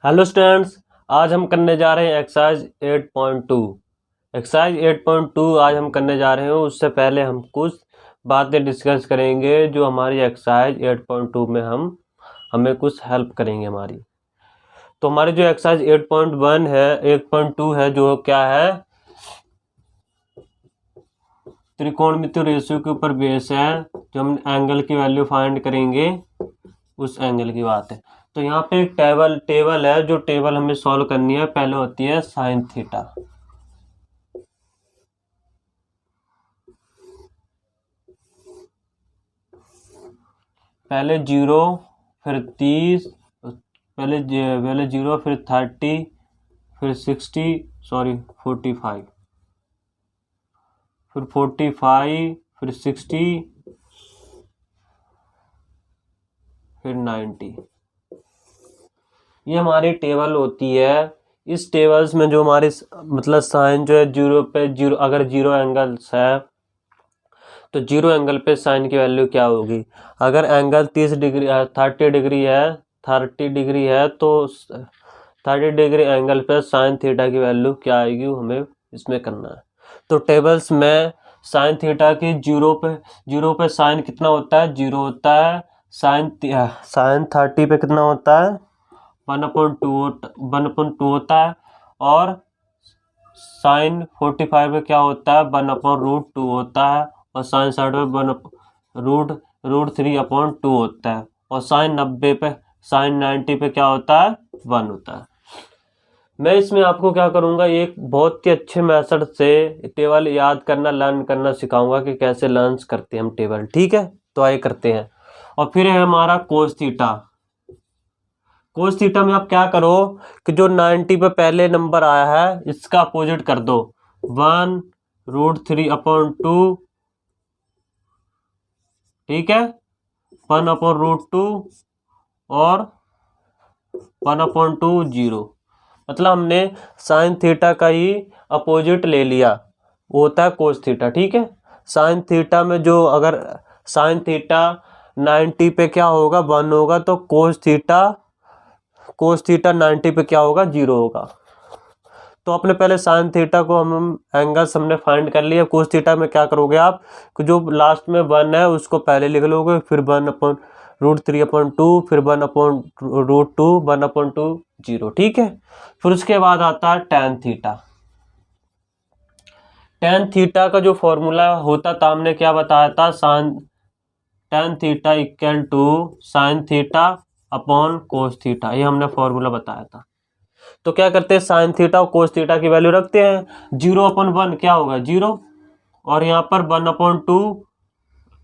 Hello students, आज हम करने जा रहे हैं एक्सरसाइज 8.2। एक्सरसाइज 8.2 आज हम करने जा रहे हैं। उससे पहले हम कुछ बातें डिस्कस करेंगे जो हमारी एक्सरसाइज 8.2 में हमें कुछ हेल्प करेंगे हमारी। तो हमारी जो एक्सरसाइज 8.1 है 8.2 है जो क्या है, त्रिकोणमितीय रेशियो के ऊपर बेस है। जो हम एंगल की वैल्यू फाइंड करेंगे उस एंगल की बात है। तो यहाँ पे एक टेबल है, जो टेबल हमें सॉल्व करनी है। पहले होती है साइन थीटा। पहले 0 फिर 30, पहले 0 फिर 30 फिर 60 सॉरी 45 फिर 45 फिर 60 फिर 90। ये हमारी टेबल होती है। इस टेबल्स में जो हमारे मतलब साइन जो है 0 पे 0, अगर 0 एंगल्स है तो 0 एंगल पे साइन की वैल्यू क्या होगी। अगर एंगल 30 डिग्री 30 डिग्री है 30 डिग्री है तो 30 डिग्री एंगल पे साइन थीटा की वैल्यू क्या आएगी, वो हमें इसमें करना है। तो टेबल्स में साइन थीटा की 0 पे साइन कितना होता है, 0 होता है। साइन 30 पे कितना होता है, 1/2 होता है। और साइन 45 पे क्या होता है, 1/√2 होता है। और साइन 60 पे √3/2 होता है। और साइन 90 पे क्या होता है, 1 होता है। मैं इसमें आपको क्या करूंगा, एक बहुत ही अच्छे मेथड से टेबल याद करना लर्न करना सिखाऊंगा कि कैसे लर्न करते हैं हम टेबल। ठीक है, तो आइए करते हैं। और फिर है हमारा कोस थीटा। कोस थीटा में आप क्या करो कि जो 90 पे पहले नंबर आया है इसका अपोजिट कर दो, 1√3/2। ठीक है, 1/√2 और 1/2 0। मतलब हमने साइन थीटा का ही अपोजिट ले लिया, वो होता है कोस थीटा। ठीक है, साइन थीटा में जो अगर साइन थीटा 90 पे क्या होगा, 1 होगा, तो कोस थीटा 90 पे क्या होगा, 0 होगा। तो अपने पहले साइन थीटा को हम एंगल्स हमने फाइंड कर लिया। कोस थीटा में क्या करोगे आप कि जो लास्ट में 1 है उसको पहले लिख लोगे, फिर 1/√3/2 फिर 1/√2 1/2 0। ठीक है, फिर उसके बाद आता है टेन थीटा। टेन थीटा का जो फॉर्मूला होता था हमने क्या बताया था, tan theta equal to sine theta upon cos theta, ये हमने फॉर्मूला बताया था। तो क्या करते हैं, साइन थीटा और कोस थीटा की वैल्यू रखते हैं। 0/1 क्या होगा, 0। और यहाँ पर 1/2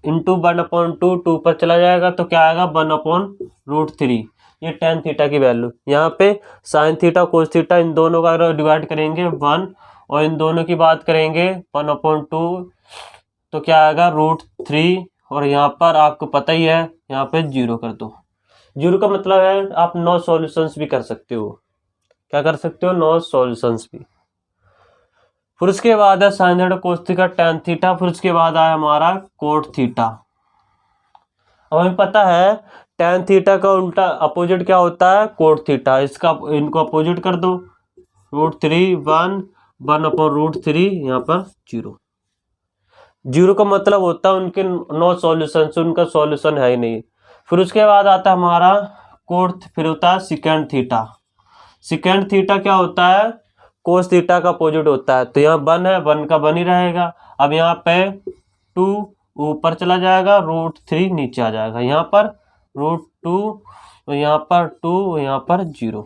इंटू 1/2 2 पर चला जाएगा तो क्या आएगा, 1/√3। ये टेन थीटा की वैल्यू। यहाँ पे sine theta cos theta in दोनों का डिवाइड करेंगे 1, और इन दोनों की बात करेंगे 1/2, तो क्या आएगा √3। और यहाँ पर आपको पता ही है, यहाँ पे 0 कर दो। 0 का मतलब है आप 9 सॉल्यूशंस भी कर सकते हो। क्या कर सकते हो, 9 सॉल्यूशंस भी। फिर उसके बाद है sine theta cos theta tan theta. फिर उसके बाद आया हमारा कोट थीटा। अब हमें पता है टेन थीटा का उल्टा अपोजिट क्या होता है, कोट थीटा। इनको अपोजिट कर दो, √3 1 1/√3, यहाँ पर 0। 0 का मतलब होता है उनके 9 सॉल्यूशन से उनका सॉल्यूशन है ही नहीं। फिर उसके बाद आता है हमारा फिर होता है सिकेंड थीटा। सिकेंड थीटा क्या होता है, कोस थीटा का अपोजिट होता है। तो यहाँ 1 है, 1 का 1 ही रहेगा। अब यहाँ पे 2 ऊपर चला जाएगा, √3 नीचे आ जाएगा। यहाँ पर √2, यहाँ पर 2, यहाँ पर 0।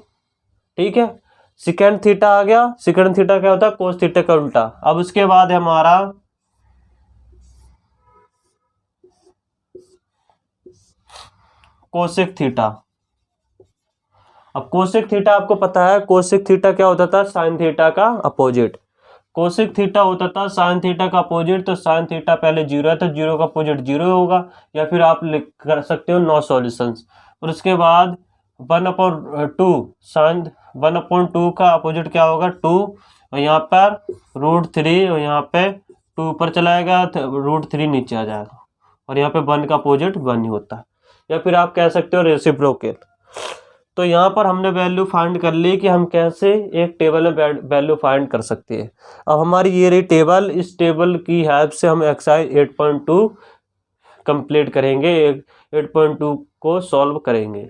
ठीक है, सिकेंड थीटा आ गया। सिकेंड थीटा क्या होता है, कोस थीटा का उल्टा। अब उसके बाद है हमारा कोसेक थीटा। अब कोसेक थीटा आपको पता है, कोसेक थीटा क्या होता था, साइन थीटा का अपोजिट। कोसेक थीटा होता था साइन थीटा का अपोजिट। तो साइन थीटा पहले 0 है तो 0 का अपोजिट 0 होगा। या फिर आप लिख कर सकते हो 9 सॉल्यूशंस। और उसके बाद 1/2 साइन 1/2 का अपोजिट क्या होगा, 2। और यहाँ पर √3, और यहाँ पे 2 ऊपर चलाएगा तो √3 नीचे आ जाएगा। और यहाँ पे 1 का अपोजिट 1 ही होता है। या फिर आप कह सकते हो रेसिप्रोकल। तो यहाँ पर हमने वैल्यू फाइंड कर ली कि हम कैसे एक टेबल में वैल्यू फाइंड कर सकते हैं। अब हमारी ये रही टेबल, इस टेबल की हेल्प से हम एक्सरसाइज 8.2 कंप्लीट करेंगे, 8.2 को सॉल्व करेंगे।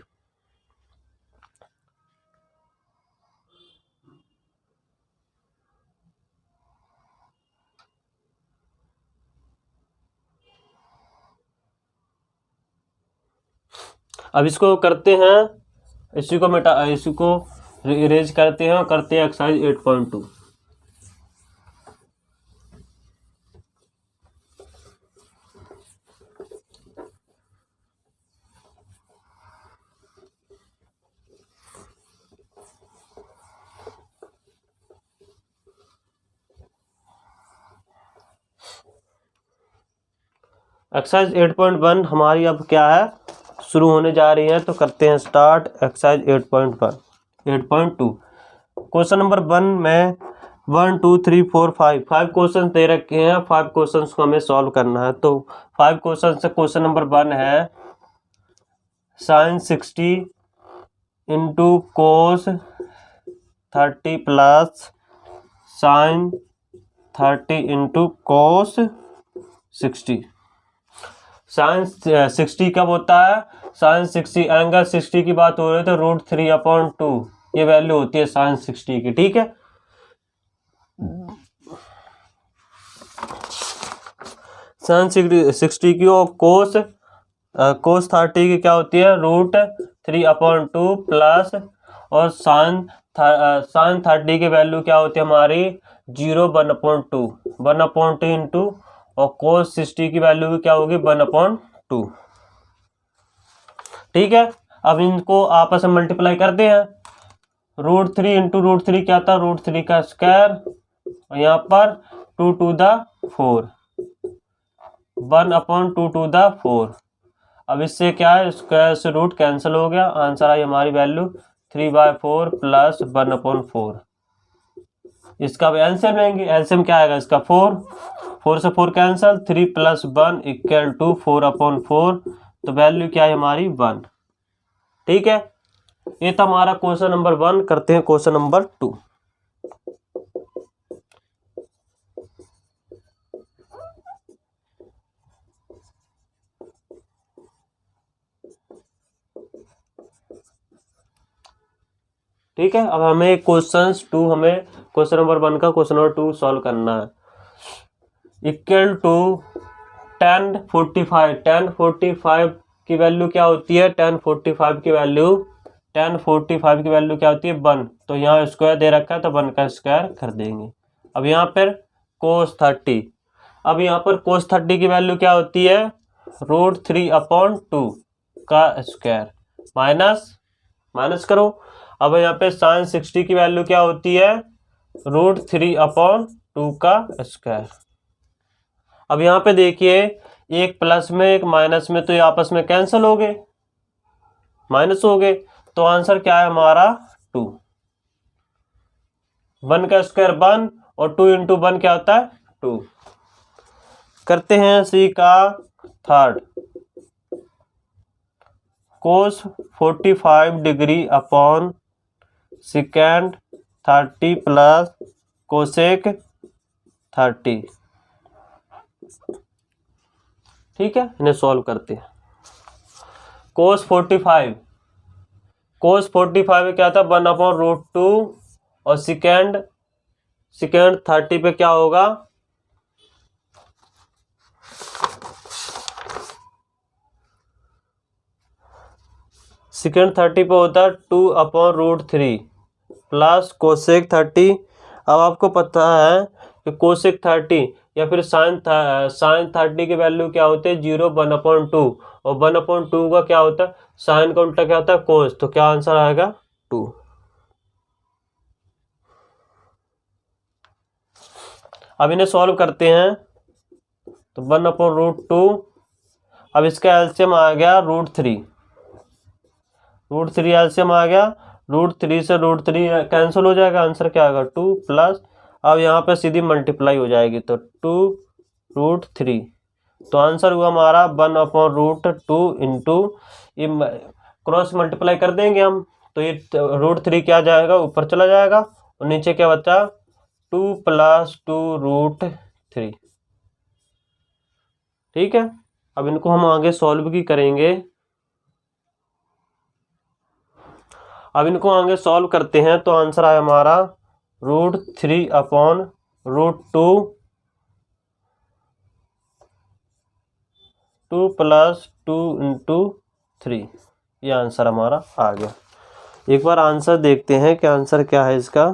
अब इसको करते हैं, इसी को इरेज करते हैं और करते हैं एक्सरसाइज 8.2। एक्सरसाइज 8.1 हमारी अब क्या है, शुरू होने जा रही है। तो करते हैं स्टार्ट एक्सरसाइज 8.2। क्वेश्चन नंबर 1 में 1 2 3 4 5 क्वेश्चन दे रखे हैं। 5 क्वेश्चन को हमें सॉल्व करना है। तो 5 क्वेश्चन से क्वेश्चन नंबर 1 है sin 60 into cos 30 plus sin 30 into cos 60। sin 60 कब होता है, sin 60 एंगल 60 की बात हो रही है तो √3/2 ये वैल्यू होती है sin 60 की। ठीक है, sin 60 की, और कोस 30 की क्या होती है √3/2 प्लस, और sin 30 की वैल्यू क्या होती है हमारी 1/2 इंटू, और कोस 60 की वैल्यू भी क्या होगी 1/2। ठीक है, अब इनको आपस में मल्टीप्लाई करते हैं। √3 इंटू √3 क्या था √3 का स्क्वायर, और यहाँ पर 2 to the 4 1/2 to the 4। अब इससे क्या है, स्क्वायर से रूट कैंसिल हो गया, आंसर आई हमारी वैल्यू 3/4 प्लस 1/4। इसका एलसीएम लेंगे, एलसीएम क्या आएगा इसका 4 से 4 कैंसिल, 3 + 1 = 4/4। तो वैल्यू क्या है हमारी 1। ठीक है, ये था हमारा क्वेश्चन नंबर 1। करते हैं क्वेश्चन नंबर 2। ठीक है, अब हमें क्वेश्चन नंबर 1 का क्वेश्चन नंबर 2 सॉल्व करना है। इक्वल टू 1045 की वैल्यू क्या होती है, 1045 की वैल्यू क्या होती है 1। तो यहाँ स्क्वायर दे रखा है तो 1 का स्क्वायर कर देंगे। अब यहाँ पर कोस 30, अब यहाँ पर कोस 30 की वैल्यू क्या होती है √3/2 का स्क्वायर, माइनस करो। अब यहाँ पे sin 60 की वैल्यू क्या होती है √3/2 का स्क्वायर। अब यहाँ पे देखिए, एक प्लस में एक माइनस में, तो ये आपस में कैंसिल हो गए, माइनस हो गए। तो आंसर क्या है हमारा 2। 1 का स्क्वायर 1 और 2 इंटू 1 क्या होता है 2। करते हैं सी का थर्ड, कोस 45 degree upon second 30 plus cosec 30। ठीक है, इन्हें सॉल्व करते हैं। कोस 45 क्या था 1/√2, और सेकेंड 30 पे क्या होगा सेकेंड 30 पे होता है 2/√3 प्लस कोसेक 30। अब आपको पता है कि कोसेक 30 या फिर साइन 30 की वैल्यू क्या होती है 1/2, और 1/2 का क्या होता है साइन का उल्टा क्या होता है कोस। तो क्या आंसर आएगा 2। अब इन्हें सॉल्व करते हैं। तो 1/√2, अब इसका एलसीएम आ गया √3 एलसीएम आ गया, √3 से √3 कैंसिल हो जाएगा, आंसर क्या आएगा 2 प्लस, अब यहाँ पे सीधी मल्टीप्लाई हो जाएगी तो 2√3। तो आंसर हुआ हमारा 1/√2 इंटू क्रॉस मल्टीप्लाई कर देंगे हम तो ये √3 क्या जाएगा, ऊपर चला जाएगा और नीचे क्या बचा 2 + 2√3। ठीक है, अब इनको हम आगे सॉल्व भी करेंगे। अब इनको आगे सॉल्व करते हैं तो आंसर आया हमारा √3/√2 2 + 2 × 3, ये आंसर हमारा आ गया। एक बार आंसर देखते हैं कि आंसर क्या है इसका।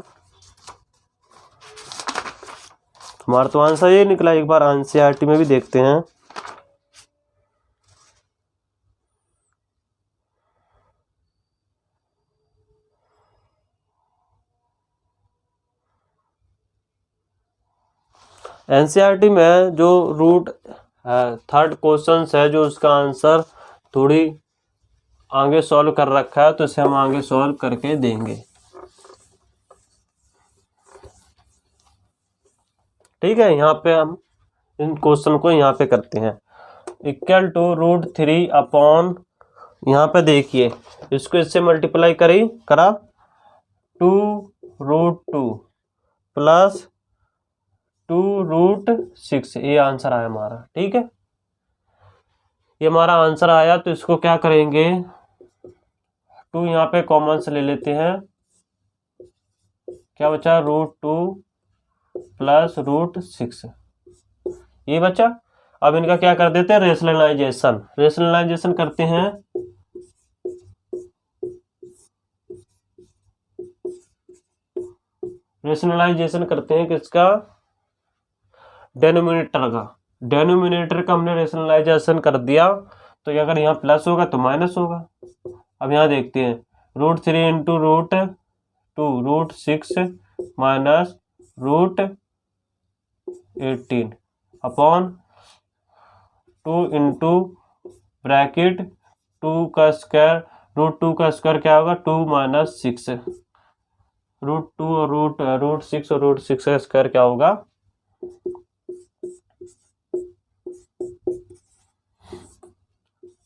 हमारा तो आंसर ये निकला, एक बार एनसीईआरटी में भी देखते हैं। एनसीईआरटी में जो थर्ड क्वेश्चन है, जो उसका आंसर थोड़ी आगे सॉल्व कर रखा है, तो इसे हम आगे सॉल्व करके देंगे। ठीक है, यहाँ पे हम इन क्वेश्चन को यहाँ पे करते हैं। इक्वल टू √3 यहाँ पे देखिए, इसको इससे मल्टीप्लाई करा 2√2 + 2√6, ये आंसर आया हमारा। ठीक है, ये हमारा आंसर आया। तो इसको क्या करेंगे, 2 यहाँ पे कॉमन से ले लेते हैं, क्या बचा √2 + √6, ये बचा। अब इनका क्या कर देते हैं, रेशनलाइजेशन करते हैं। रेशनलाइजेशन करते हैं किसका, डेनोमिनेटर का हमने रेशनलाइजेशन कर दिया। तो अगर यहाँ प्लस होगा तो माइनस होगा। अब यहाँ देखते हैं, √3 × √2 √6 माइनस √18 अपॉन 2 × ब्रैकेट 2 का स्क्वायर, √2 का स्क्वायर क्या होगा 2 - 6, √2 और √6 और √6 का स्क्वायर क्या होगा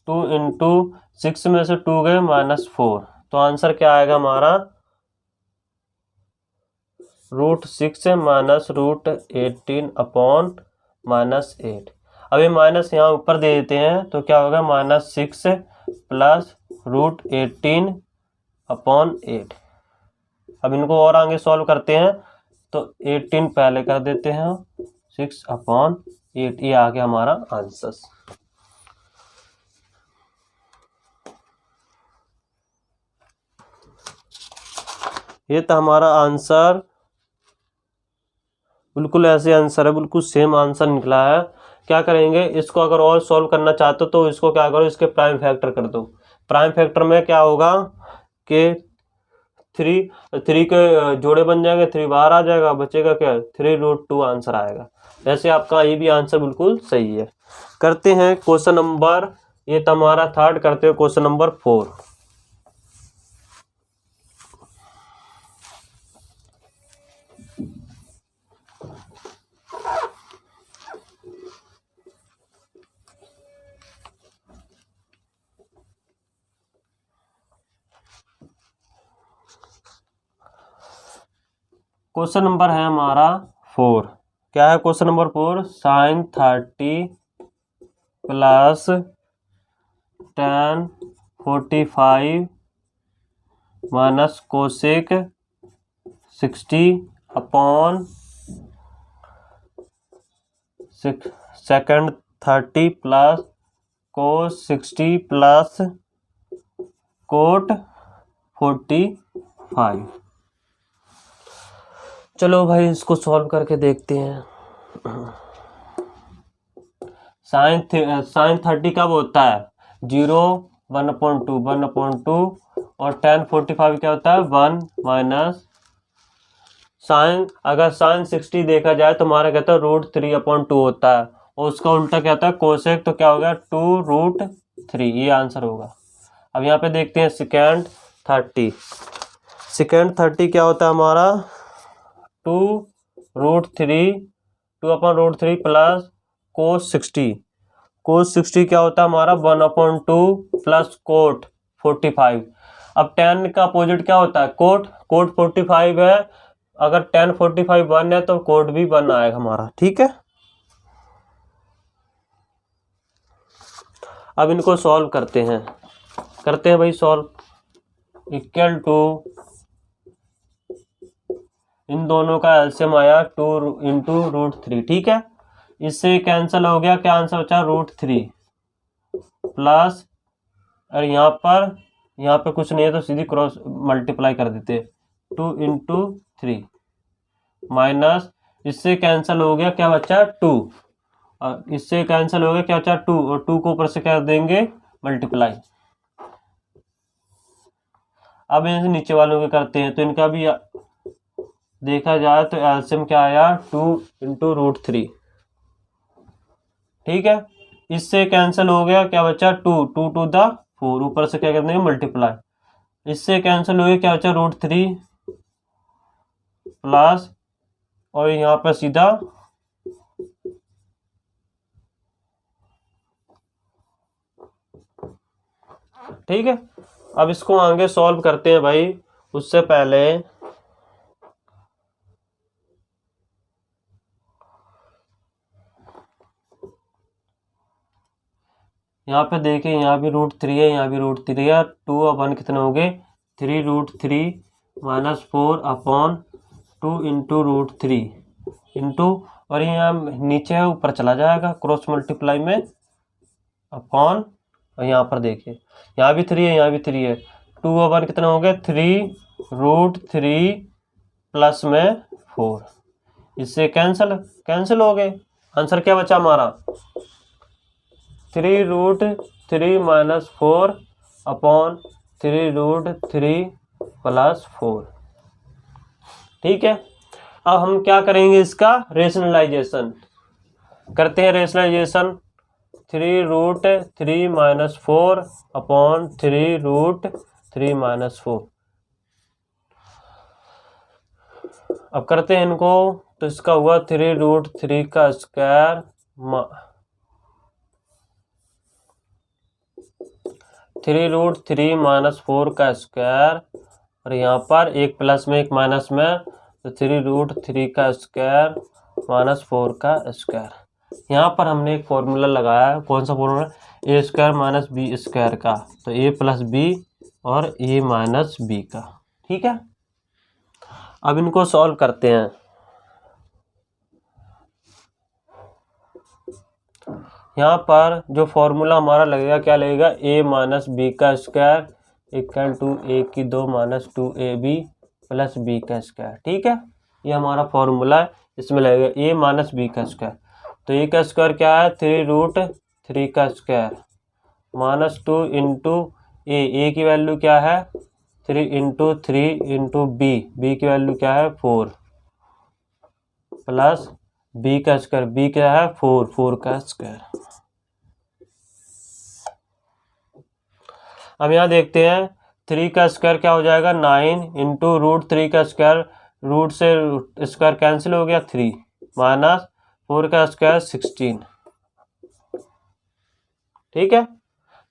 2 × 6 में से 2 गए -4, तो आंसर क्या आएगा हमारा √6 - √18 अपॉन -8। अब ये माइनस यहाँ ऊपर दे देते हैं, तो क्या होगा -6 + √18 अपॉन 8। अब इनको और आगे सॉल्व करते हैं, तो 18 पहले कर देते हैं, 6 अपॉन 8, ये आ गया हमारा आंसर। ये तो हमारा आंसर बिल्कुल ऐसे आंसर है, बिल्कुल सेम आंसर निकला है। क्या करेंगे, इसको अगर और सॉल्व करना चाहते हो तो इसको क्या करो, इसके प्राइम फैक्टर कर दो। प्राइम फैक्टर में क्या होगा कि 3 के जोड़े बन जाएंगे, 3 बाहर आ जाएगा, बचेगा क्या 3√2 आंसर आएगा। वैसे आपका ये भी आंसर बिल्कुल सही है। करते हैं क्वेश्चन नंबर, ये तो हमारा थर्ड, करते हैं क्वेश्चन नंबर 4। क्वेश्चन नंबर है हमारा 4। क्या है question number 4, sin 30 + tan 45 - cosec 60 upon secant 30 + cos 60 + cot 45। चलो भाई इसको सॉल्व करके देखते हैं। साइन 30 कब होता है 0 1/2 1/2 और tan 45 क्या होता है 1 माइनस साइन। अगर साइन 60 देखा जाए तो हमारा कहता है √3/2 होता है, और उसका उल्टा क्या होता है कोसेक, तो क्या होगा 2√3, ये आंसर होगा। अब यहाँ पे देखते हैं सेकेंड 30। सेकेंड 30 क्या होता है हमारा 2√3 2/√3 प्लस कोस 60। कोस 60 क्या होता है हमारा 1/2 प्लस कोट 45। अब tan का अपोजिट क्या होता है, कोट। कोट 45 है, अगर tan 45 1 है तो कोट भी 1 आएगा हमारा, ठीक है। अब इनको सॉल्व करते हैं भाई सॉल्व। इक्वल टू, इन दोनों का एलसीएम आया 2 इंटू √3, ठीक है। इससे कैंसिल हो गया, क्या आंसर बचा, √3 प्लस, और यहाँ पर कुछ नहीं है तो सीधी क्रॉस मल्टीप्लाई कर देते, 2 इंटू 3 माइनस, इससे कैंसिल हो गया, क्या बचा 2, और इससे कैंसिल हो गया, क्या बचा 2, और 2 को ऊपर से कर देंगे मल्टीप्लाई। अब इनसे नीचे वालों के करते हैं, तो इनका भी देखा जाए तो एलसीएम क्या आया, 2 इंटू √3, ठीक है। इससे कैंसिल हो गया, क्या बचा 2, 2 टू द 4, ऊपर से क्या कर देंगे मल्टीप्लाई। इससे कैंसिल हो गया, क्या बचा √3 प्लस, और यहाँ पर सीधा ठीक है। अब इसको आगे सॉल्व करते हैं भाई, उससे पहले यहाँ पे देखिए, यहाँ भी √3 है, यहाँ भी √3 है, 2 और 1 कितने हो गए, 3√3 माइनस 4 अपॉन 2 इंटू √3 इंटू, और यहाँ नीचे है ऊपर चला जाएगा क्रॉस मल्टीप्लाई में, अपॉन, और यहाँ पर देखिए यहाँ भी 3 है, यहाँ भी 3 है, 2 और 1 कितने हो गए, 3√3 प्लस में 4, इससे कैंसिल हो गए। आंसर क्या बचा हमारा, 3√3 माइनस 4 अपॉन 3√3 प्लस 4, ठीक है। अब हम क्या करेंगे, इसका रेशनलाइजेशन करते हैं। रेशनलाइजेशन 3√3 माइनस 4 अपॉन 3√3 माइनस 4, अब करते हैं इनको, तो इसका हुआ 3√3 का स्क्वायर 3√3 माइनस 4 का स्क्वायर, और यहाँ पर एक प्लस में एक माइनस में, तो 3√3 का स्क्वायर माइनस 4 का स्क्वायर। यहाँ पर हमने एक फॉर्मूला लगाया, कौन सा फॉर्मूला, ए स्क्वायर माइनस बी स्क्वायर का, तो ए प्लस बी और ए माइनस बी का, ठीक है। अब इनको सॉल्व करते हैं। यहाँ पर जो फॉर्मूला हमारा लगेगा, क्या लगेगा, a माइनस बी का स्क्वायर इक्वल टू a की 2 माइनस 2ab प्लस b का स्क्वायर, ठीक है। ये हमारा फॉर्मूला है, इसमें लगेगा a माइनस बी का स्क्वायर, तो a का स्क्वायर क्या है, 3√3 का स्क्वायर माइनस 2 इंटू a की वैल्यू क्या है 3 इंटू 3 इंटू b की वैल्यू क्या है 4 प्लस b का स्क्वायर, b क्या है 4 का स्क्वायर। अब यहाँ देखते हैं 3 का स्क्वायर क्या हो जाएगा 9 इंटू √3 का स्क्वायर, रूट से स्क्वायर कैंसिल हो गया 3 माइनस 4 का स्क्वायर 16, ठीक है।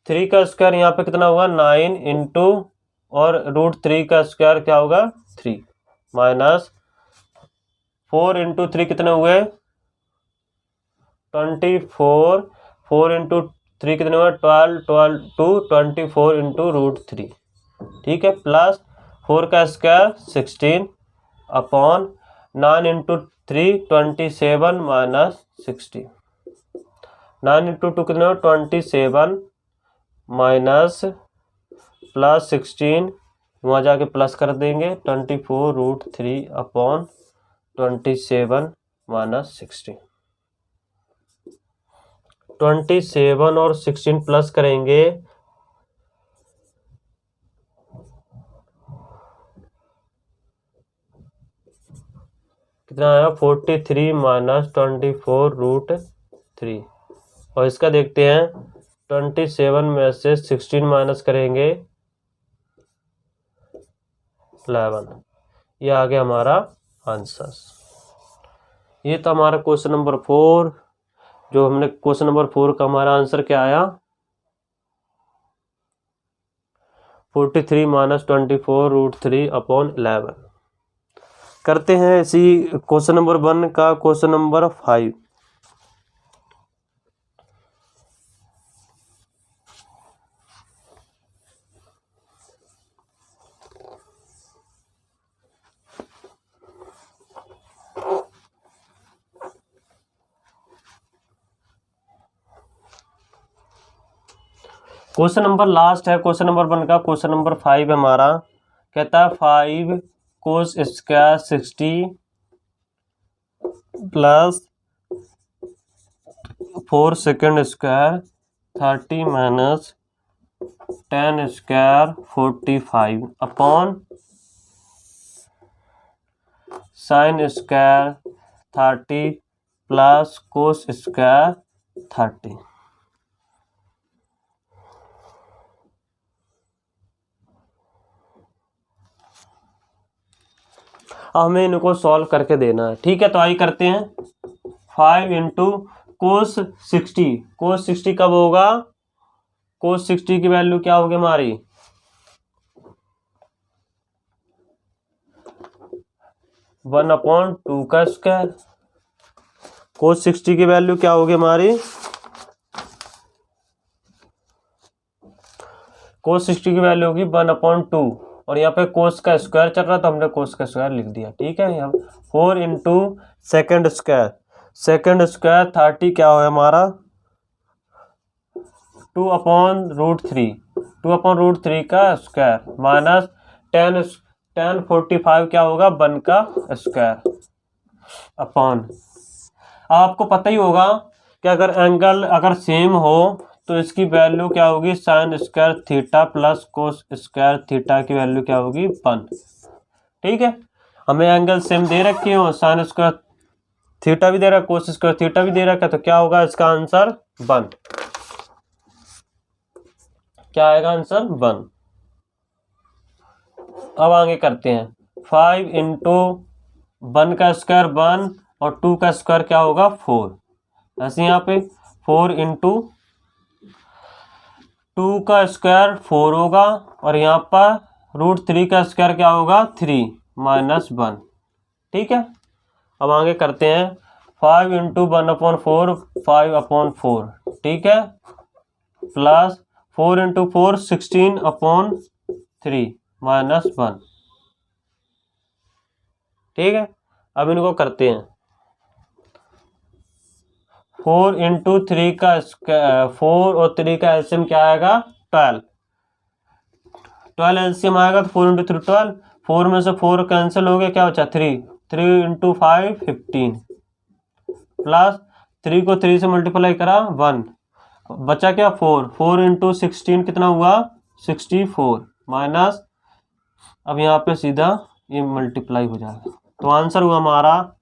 3 का स्क्वायर यहाँ पे कितना होगा 9 इंटू और √3 का स्क्वायर क्या होगा 3 माइनस 4 इंटू 3 कितने हुए 24, 4 इंटू 3 कितने हुए 12, 12 टू 24 इंटू √3, ठीक है, प्लस 4 का square 16 upon 9 into 3 27 minus 16, 9 into 2 कितने 27 माइनस प्लस 16, वहाँ जाके प्लस कर देंगे 24√3 अपॉन 27 माइनस 16, 27 और 16 प्लस करेंगे कितना आया 43 माइनस 24√3, और इसका देखते हैं 27 में से 16 माइनस करेंगे 11, ये आ गया हमारा आंसर। ये तो हमारा क्वेश्चन नंबर 4, जो हमने क्वेश्चन नंबर 4 का हमारा आंसर क्या आया 43 माइनस 24√3/11। करते हैं इसी क्वेश्चन नंबर 1 का question number 5। Question number last है क्वेश्चन नंबर 1 का क्वेश्चन नंबर 5 हमारा कहता है 5 cos square 60 plus 4 second square 30 minus 10 square 45 upon sine square 30 plus cos square 30। हमें इनको सॉल्व करके देना है। ठीक है, तो आइए करते हैं। 5 इंटू कोस 60, कोस 60 कब होगा? कोस 60 की वैल्यू क्या होगी हमारी? 1/2 का स्क्वायर। कोस 60 की वैल्यू क्या होगी हमारी? कोस 60 की वैल्यू होगी 1/2 और यहाँ पे कोस का स्क्वायर चल रहा तो हमने कोस का स्क्वायर लिख दिया। ठीक है, यहाँ 4 into second square, second square 30 क्या हो हमारा 2/√3, 2/√3 का स्क्वायर माइनस 10 45 क्या होगा 1 का स्क्वायर अपॉन। आपको पता ही होगा कि अगर एंगल अगर सेम हो तो इसकी वैल्यू क्या होगी sine square theta plus cos square theta की वैल्यू क्या होगी 1। ठीक है, हमें एंगल सेम दे रखी हो, साइन स्क्वायर थीटा भी दे रहा है, कोस स्क्वायर थीटा भी दे रखा है, तो क्या होगा इसका आंसर 1। क्या आएगा आंसर 1। अब आगे करते हैं 5 इंटू 1 का स्क्वायर 1 और 2 का स्क्वायर क्या होगा 4। ऐसे यहाँ पे 4 इंटू 2 का स्क्वायर 4 होगा और यहाँ पर √3 का स्क्वायर क्या होगा 3 माइनस 1। ठीक है, अब आगे करते हैं 5 इंटू 1/4 5/4। ठीक है, प्लस 4 इंटू 4 16/3 माइनस 1। ठीक है, अब इनको करते हैं 4 इंटू 3 का 4 और 3 का एलसीएम क्या आएगा 12। 12 एलसीएम आएगा तो 4 इंटू 3 12, 4 में से 4 कैंसिल हो गया, क्या बचा 3, 3 इंटू 5 15 प्लस 3 को 3 से मल्टीप्लाई करा 1, बचा क्या 4, 4 इंटू 16 कितना हुआ 64 माइनस, अब यहाँ पे सीधा ये मल्टीप्लाई हो जाएगा, तो आंसर हुआ हमारा,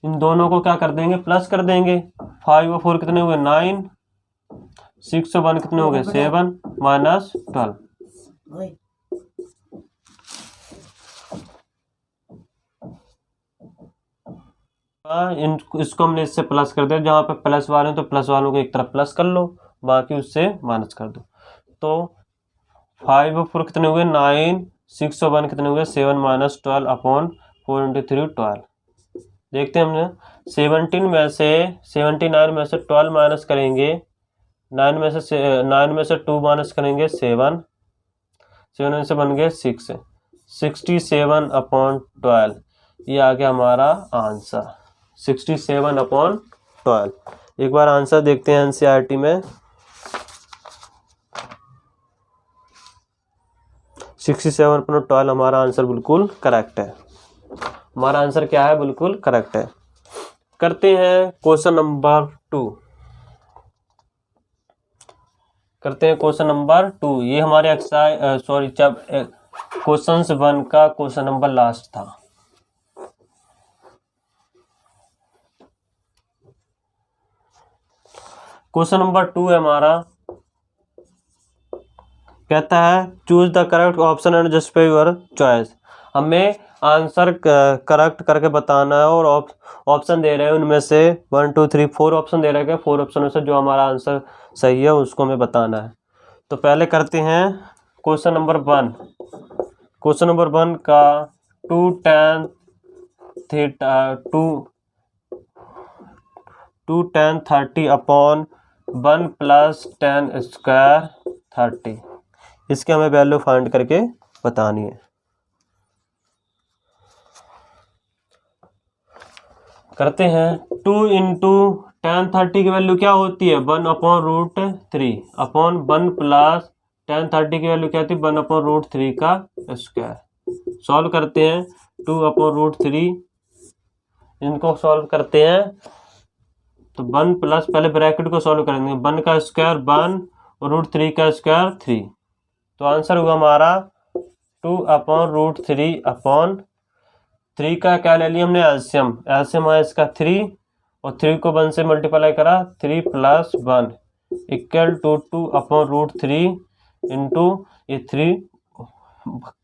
इन दोनों को क्या कर देंगे प्लस कर देंगे। 5 और 4 कितने हुए 9, 6 और 1 कितने हो गए 7 माइनस 12। इसको हमने इससे प्लस कर दिया, जहाँ पे प्लस वाले तो प्लस वालों को एक तरफ प्लस कर लो, बाकी उससे माइनस कर दो। तो 5 और 4 कितने हुए 9, 6 और 1 कितने हुए 7 माइनस 12 अपॉन 4 इंटू 3 12। देखते हैं हमने 79 में से 12 माइनस करेंगे, 9 में से 2 माइनस करेंगे 7 में से बन गए 6, 67/12। ये आ गया हमारा आंसर 67/12। एक बार आंसर देखते हैं एनसीईआरटी में। 67/12 हमारा आंसर बिल्कुल करेक्ट है। हमारा आंसर क्या है बिल्कुल करेक्ट है। करते हैं क्वेश्चन नंबर 2। करते हैं क्वेश्चन नंबर 2। ये हमारे एक्सरसाइज क्वेश्चन 1 का क्वेश्चन नंबर लास्ट था। क्वेश्चन नंबर 2 है हमारा, कहता है choose the correct option and justify your choice. हमें आंसर करेक्ट करके बताना है और ऑप्शन दे रहे हैं उनमें से 1 2 3 4 ऑप्शन दे रखे हैं, 4 ऑप्शनों से जो हमारा आंसर सही है उसको हमें बताना है। तो पहले करते हैं क्वेश्चन नंबर 1। क्वेश्चन नंबर 1 का 2 tan theta 2 tan 30 upon 1 plus tan square 30, इसके हमें वैल्यू फाइंड करके बतानी है। करते हैं 2 इंटू tan 30 की वैल्यू क्या होती है 1/√3 अपॉन 1 प्लस tan 30 की वैल्यू क्या होती है 1/√3 का स्क्वायर। सॉल्व करते हैं 2/√3, इनको सॉल्व करते हैं तो 1 प्लस, पहले ब्रैकेट को सॉल्व करेंगे, 1 का स्क्वायर 1 और √3 का स्क्वायर 3, तो आंसर हुआ हमारा 2/√3 अपॉन 3 का क्या ले लिया हमने एलसीएम, एलसीएम आया इसका 3 और 3 को 1 से मल्टीप्लाई करा 3 + 1 इक्वल टू 2/√3 इंटू ये 3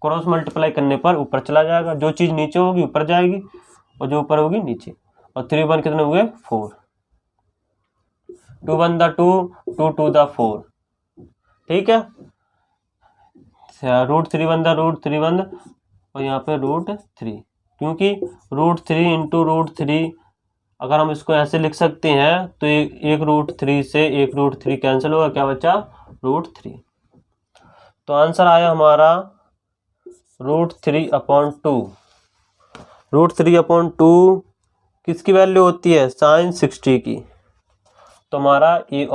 क्रॉस मल्टीप्लाई करने पर ऊपर चला जाएगा, जो चीज़ नीचे होगी ऊपर जाएगी और जो ऊपर होगी नीचे, और 3 1 कितने हुए 4, 2 1 2 2 2 4, ठीक है। √3 1 √3 1 और यहाँ पे √3, क्योंकि √3 इंटू √3 अगर हम इसको ऐसे लिख सकते हैं तो एक √3 से एक √3 कैंसिल होगा, क्या बचा √3। तो आंसर आया हमारा √3/2। √3/2 किसकी वैल्यू होती है sin 60 की, तो हमारा ये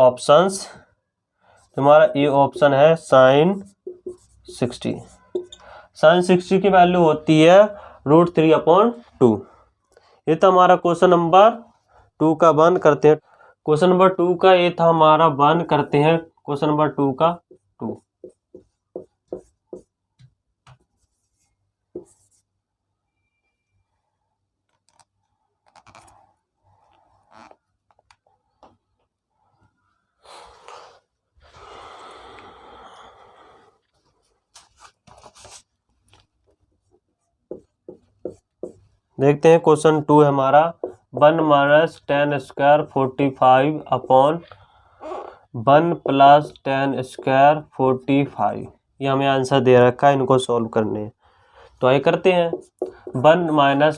ऑप्शन है sin 60। sin 60 की वैल्यू होती है √3/2। ये था हमारा क्वेश्चन नंबर 2 का। 1 करते हैं क्वेश्चन नंबर 2 का, ये था हमारा 1 करते हैं क्वेश्चन नंबर 2 का 2। देखते हैं क्वेश्चन 2 है हमारा 1 - tan square 45 upon 1 plus tan square 45, ये हमें आंसर दे रखा है, इनको सॉल्व करने हैं। तो आइए करते हैं। 1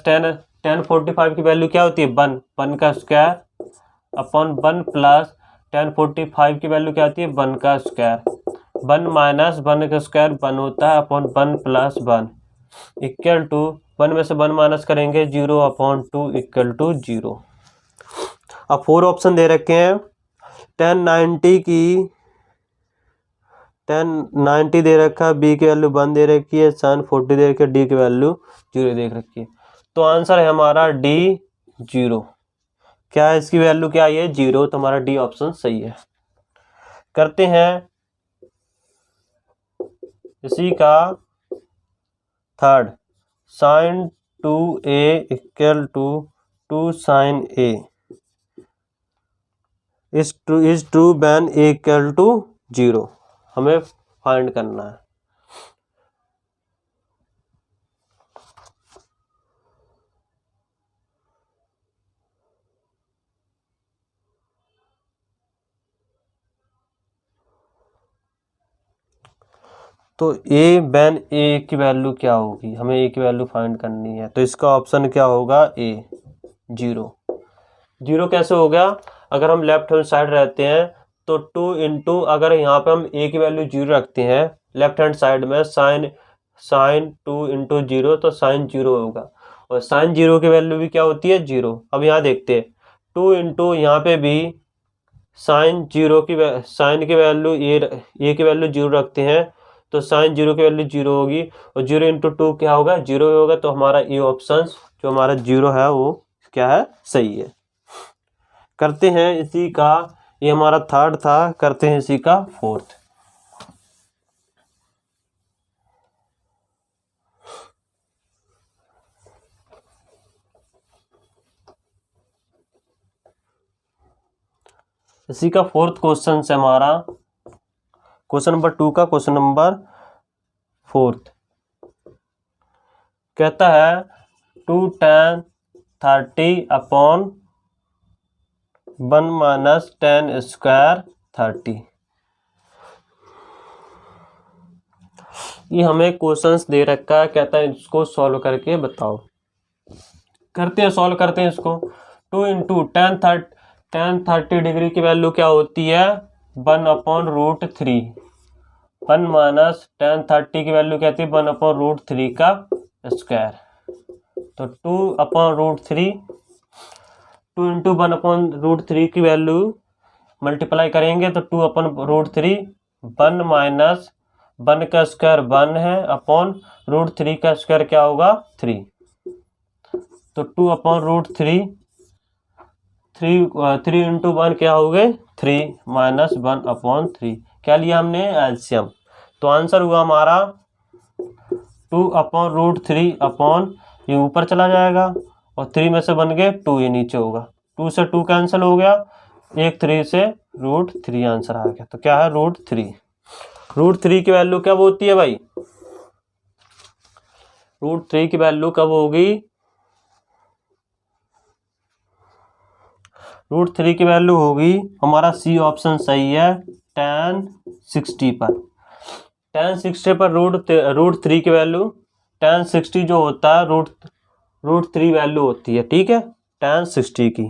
- tan 45 की वैल्यू क्या होती है 1 का स्क्वायर अपॉन 1 प्लस tan 45 की वैल्यू क्या होती है 1 का स्क्वायर। 1 - 1 का स्क्वायर 1 होता है अपॉन 1 + 1 इक्वल टू 1 में से 1 माइनस करेंगे 0/2 इक्वल टू 0। अब 4 ऑप्शन दे रखे हैं। tan 90 दे रखा है, बी की वैल्यू 1 दे रखी है, sin 40 दे रखी है, डी की वैल्यू 0 दे रखी है। तो आंसर है हमारा डी 0। क्या है इसकी वैल्यू, क्या है 0, तो हमारा डी ऑप्शन सही है। करते हैं इसी का third, sin 2a equal to 2 sin a is true when a equal to 0, हमें फाइंड करना है। तो a व्हेन a की वैल्यू क्या होगी, हमें a की वैल्यू फाइंड करनी है, तो इसका ऑप्शन क्या होगा a 0। 0 कैसे हो गया, अगर हम लेफ्ट हैंड साइड रहते हैं तो 2 इंटू, अगर यहाँ पे हम a की वैल्यू 0 रखते हैं लेफ्ट हैंड साइड में, साइन 2 इंटू 0 तो साइन 0 होगा, और साइन 0 की वैल्यू भी क्या होती है 0। अब यहाँ देखते हैं 2 इंटू यहाँ पे भी साइन की वैल्यू a की वैल्यू 0 रखते हैं तो साइन 0 की वैल्यू 0 होगी, और 0 इंटू 2 क्या होगा 0 होगा, तो हमारा ये ऑप्शन जो हमारा 0 है वो क्या है सही है। करते हैं इसी का, ये हमारा थर्ड था, करते हैं इसी का फोर्थ। इसी का फोर्थ क्वेश्चन से हमारा क्वेश्चन नंबर 2 का क्वेश्चन नंबर फोर्थ कहता है 2 tan 30 अपॉन 1 - tan स्क्वायर 30। ये हमें क्वेश्चंस दे रखा है, कहता है इसको सॉल्व करके बताओ। करते हैं, सॉल्व करते हैं इसको। 2 इंटू tan 30 डिग्री की वैल्यू क्या होती है 1/√3। 1 माइनस tan 30 की वैल्यू क्या थी 1/√3 का स्क्वायर। तो 2/√3, 2 इंटू 1/√3 की वैल्यू मल्टीप्लाई करेंगे तो 2/√3, 1 माइनस 1 का स्क्वायर 1 है, अपॉन √3 का स्क्वायर क्या होगा 3। तो 2/√3, 3 इंटू 1 क्या हो गए 3 माइनस 1/3। क्या लिया हमने एलसीएम। तो आंसर हुआ हमारा 2/√3 अपॉन ये ऊपर चला जाएगा और 3 में से बन गए 2, ये नीचे होगा। 2 से 2 कैंसिल हो गया, 1 3 से √3 आंसर आ गया। तो क्या है √3। √3 की वैल्यू कब होती है भाई, √3 की वैल्यू कब होगी, √3 की वैल्यू होगी हमारा सी ऑप्शन सही है tan 60 पर। tan 60 पर √3 की वैल्यू, tan 60 जो होता है √3 वैल्यू होती है, ठीक है, tan 60 की।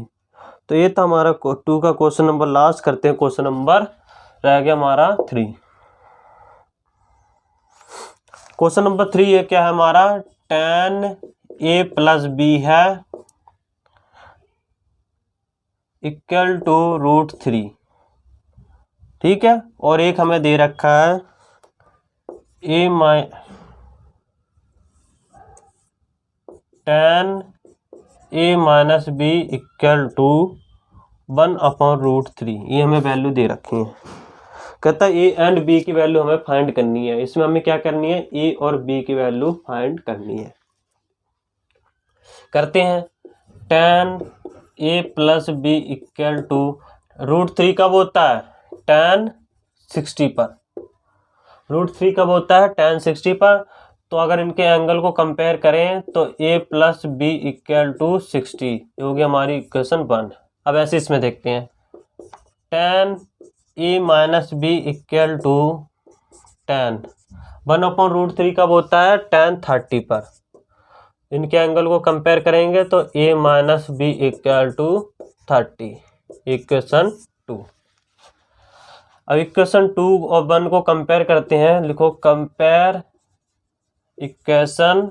तो ये था हमारा 2 का क्वेश्चन नंबर। लास्ट करते हैं क्वेश्चन नंबर, रह गया हमारा 3। क्वेश्चन नंबर 3 ये क्या है हमारा tan a प्लस बी है इक्वल टू √3, ठीक है। और एक हमें दे रखा है tan a minus B equal to 1/√3। ये हमें वैल्यू दे रखी है। कहता है ए एंड बी की वैल्यू हमें फाइंड करनी है। इसमें हमें क्या करनी है, ए और बी की वैल्यू फाइंड करनी है। करते हैं। tan a plus B equal to √3 कब होता है tan 60 पर, √3 कब होता है tan 60 पर। तो अगर इनके एंगल को कंपेयर करें तो a plus B equal to 60, ये हो गया हमारी इक्वेशन 1। अब ऐसे इसमें देखते हैं tan a minus B equal to tan 1/√3 कब होता है tan 30 पर। इनके एंगल को कंपेयर करेंगे तो a minus B equal to 30, equation 2। अब इक्वेशन 2 और 1 को कंपेयर करते हैं। लिखो कंपेयर इक्वेशन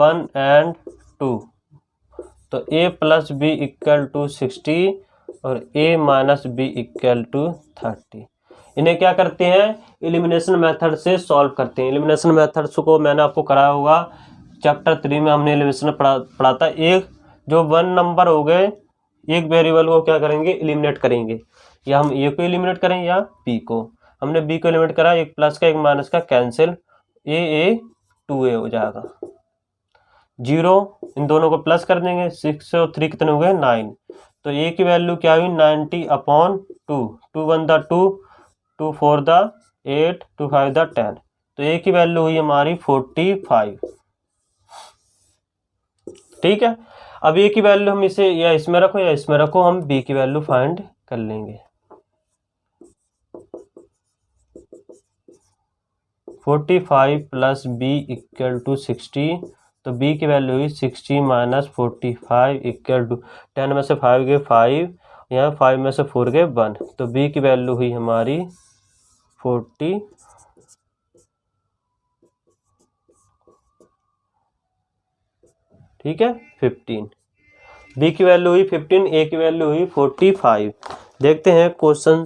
1 एंड 2। तो a plus B equal to 60 और a minus B equal to 30। इन्हें क्या करते हैं, एलिमिनेशन मेथड से सॉल्व करते हैं। एलिमिनेशन मेथड्स को मैंने आपको कराया होगा चैप्टर 3 में, हमने एलिमिनेशन पढ़ा था। एक जो 1 नंबर हो गए, एक वेरिएबल को क्या करेंगे एलिमिनेट करेंगे, या हम ए को एलिमिनेट करें या बी को। हमने बी को एलिमिनेट करा, एक प्लस का एक माइनस का कैंसिल, ए 2a हो जाएगा। 0 इन दोनों को प्लस कर देंगे, 6 और 3 कितने हो गए 9। तो ए की वैल्यू क्या हुई 90/2, 2 1 द 2, 2 4 द 8, 2 5 द 10। तो ए की वैल्यू हुई हमारी 45, ठीक है। अब ए की वैल्यू हम इसे या इसमें रखो या इसमें रखो, हम बी की वैल्यू फाइंड कर लेंगे। 45 प्लस बी इक्वल टू 60। तो b की वैल्यू हुई 60 माइनस 45 इक्वल टू 10 में से 5 गए 5, यहाँ 5 में से 4 गए 1। तो b की वैल्यू हुई हमारी 40, ठीक है 15। b की वैल्यू हुई 15, a की वैल्यू हुई 45। देखते हैं क्वेश्चन